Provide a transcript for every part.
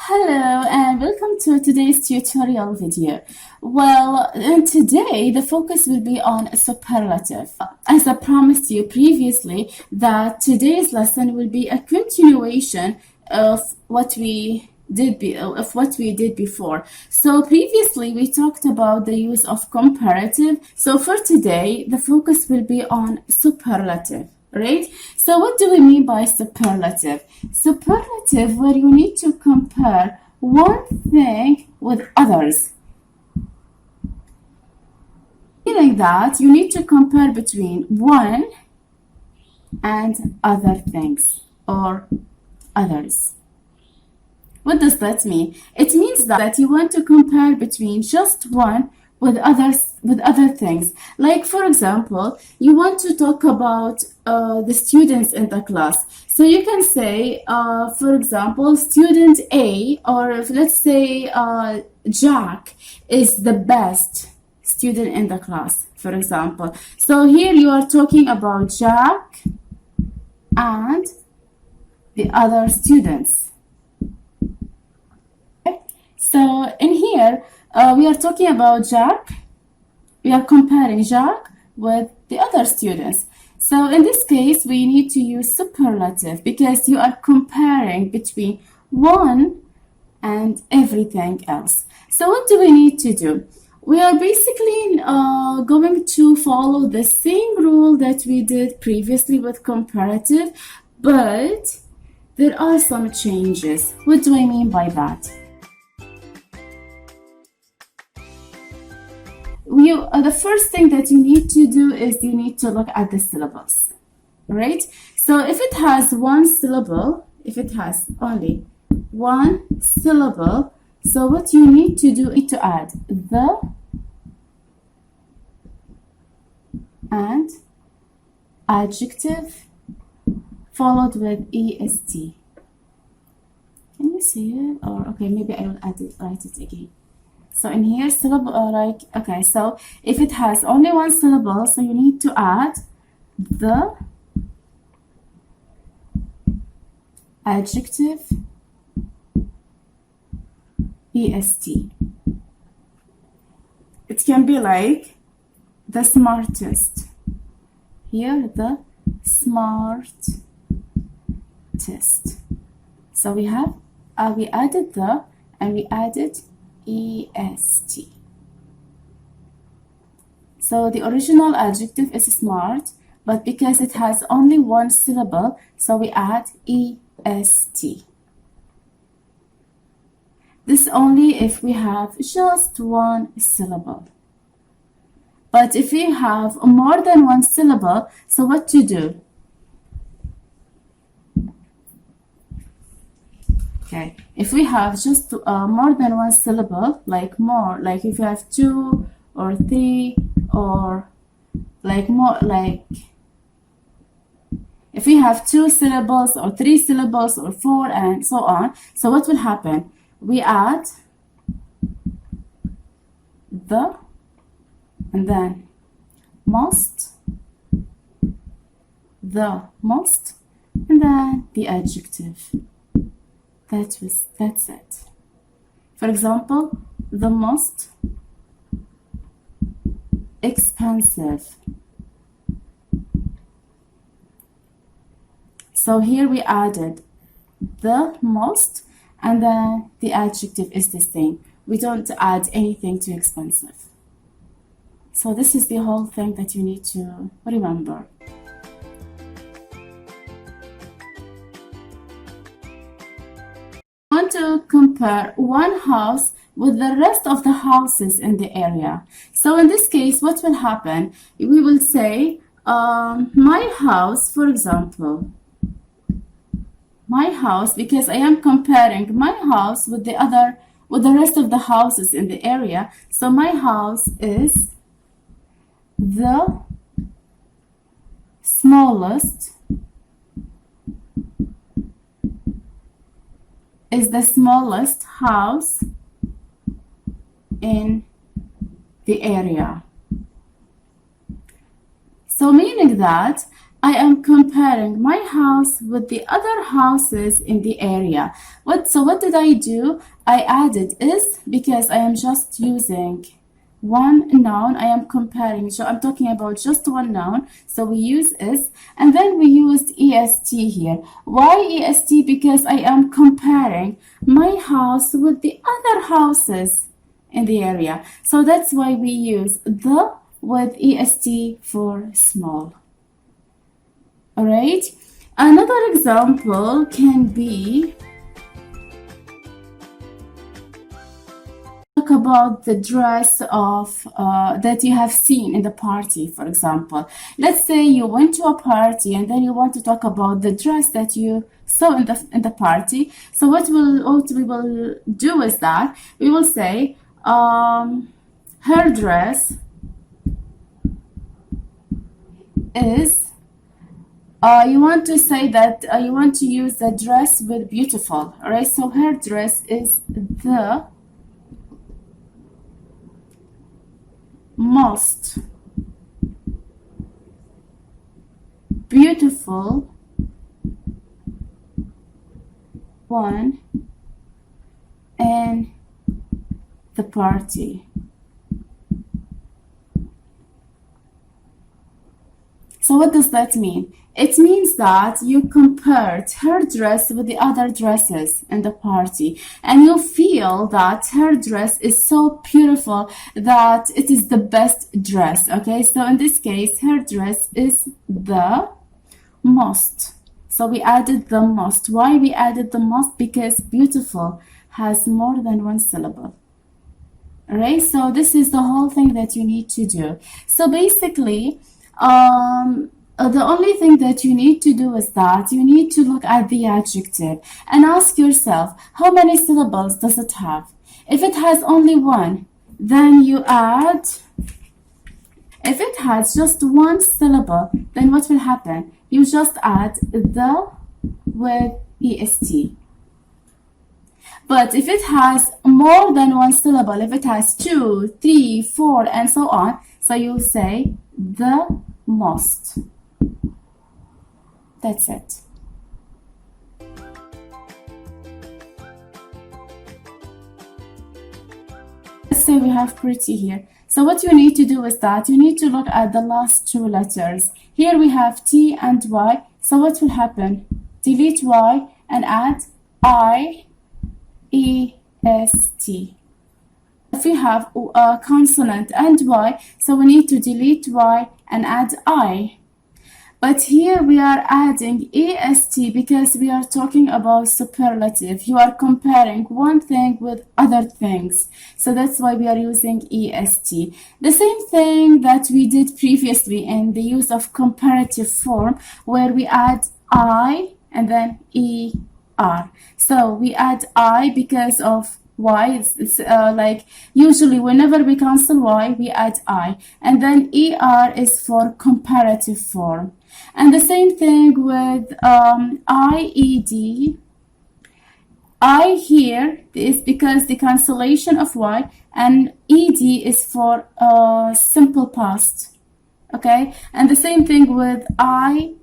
Hello and welcome to today's tutorial video. And today the focus will be on superlative. As I promised you previously that today's lesson will be a continuation of what we did before. So previously we talked about the use of comparative. So for today the focus will be on superlative. Right? So what do we mean by superlative? Superlative, where you need to compare one thing with others. Meaning that you need to compare between one and other things or others. What does that mean? It means that you want to compare between just one with other things. Like for example, you want to talk about the students in the class. So you can say, for example, student A, or let's say Jack is the best student in the class, for example. So here you are talking about Jack and the other students. So in here, we are talking about Jack. We are comparing Jack with the other students. So in this case, we need to use superlative because you are comparing between one and everything else. So what do we need to do? We are basically going to follow the same rule that we did previously with comparative, but there are some changes. What do I mean by that? The first thing that you need to do is you need to look at the syllables, right? So if it has one syllable, if it has only one syllable, so what you need to do is to add the and adjective followed with est. Can you see it? Or okay, maybe I will write it again. So in here, syllable, okay, so if it has only one syllable, so you need to add the adjective est. It can be like the smartest. Here, the smartest. So we have, we added the, and we added est. So the original adjective is smart, but because it has only one syllable, so we add est. This only if we have just one syllable. But if we have more than one syllable, so what to do? Okay, if we have just more than one syllable, like if you have two or three, or like more, like if we have two syllables or three syllables or four and so on, so what will happen? We add the and then most, the most, and then the adjective. That's it. For example, the most expensive. So here we added the most, and then the adjective is the same. We don't add anything to expensive. So this is the whole thing that you need to remember. Want to compare one house with the rest of the houses in the area. So in this case, what will happen? We will say my house, for example, my house, because I am comparing my house with the rest of the houses in the area. So my house is the smallest house in the area. So meaning that I am comparing my house with the other houses in the area. So what did I do? I added is because I am just using one noun. I am comparing, so I'm talking about just one noun, so we use is, and then we used est here. Why est? Because I am comparing my house with the other houses in the area, so that's why we use the with est for small. All right, another example can be talk about the dress of that you have seen in the party. For example, let's say you went to a party and then you want to talk about the dress that you saw in the party. So what we will do is that we will say her dress is you want to say that you want to use the dress with beautiful. All right, so her dress is the most beautiful one in the party. So what does that mean? It means that you compared her dress with the other dresses in the party, and you feel that her dress is so beautiful that it is the best dress. Okay, so in this case, her dress is the most. So we added the most. Why we added the most? Because beautiful has more than one syllable. Alright, so this is the whole thing that you need to do. So basically, the only thing that you need to do is that you need to look at the adjective and ask yourself, how many syllables does it have? If it has only one, then you add. If it has just one syllable, then what will happen? You just add the with est. But if it has more than one syllable, if it has 2, 3, 4, and so on, so you say the most. That's it. Let's say we have pretty here. So what you need to do is that you need to look at the last two letters. Here we have T and Y. So what will happen? Delete Y and add I, E, S, T. If we have a consonant and Y, so we need to delete Y and add I. But here we are adding est because we are talking about superlative. You are comparing one thing with other things. So that's why we are using est. The same thing that we did previously in the use of comparative form, where we add I and then er. So we add I because of Y. It's like usually whenever we cancel Y, we add I. And then er is for comparative form. And the same thing with IED. I here is because the cancellation of Y, and ED is for simple past. Okay, and the same thing with IES,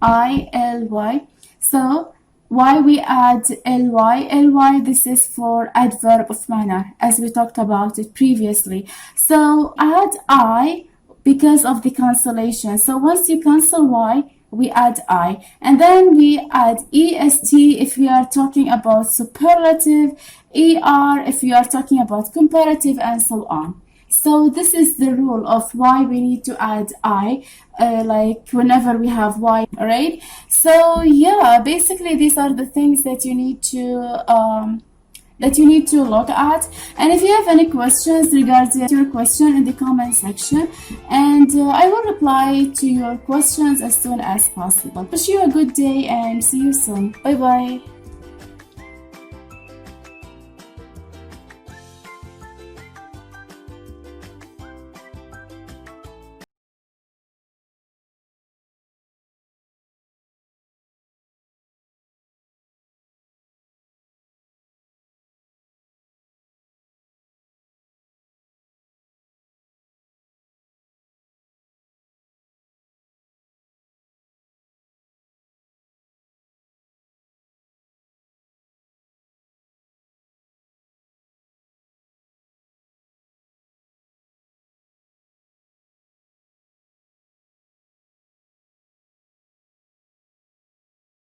ILY. So why we add ly? Ly, this is for adverb of manner, as we talked about it previously. So add I because of the cancellation. So once you cancel Y, we add I. And then we add est if we are talking about superlative, er if we are talking about comparative, and so on. So this is the rule of why we need to add I, like whenever we have Y, right? So yeah, basically these are the things that you need to look at. And if you have any questions regarding your question in the comment section, and I will reply to your questions as soon as possible. Wish you a good day and see you soon. Bye bye.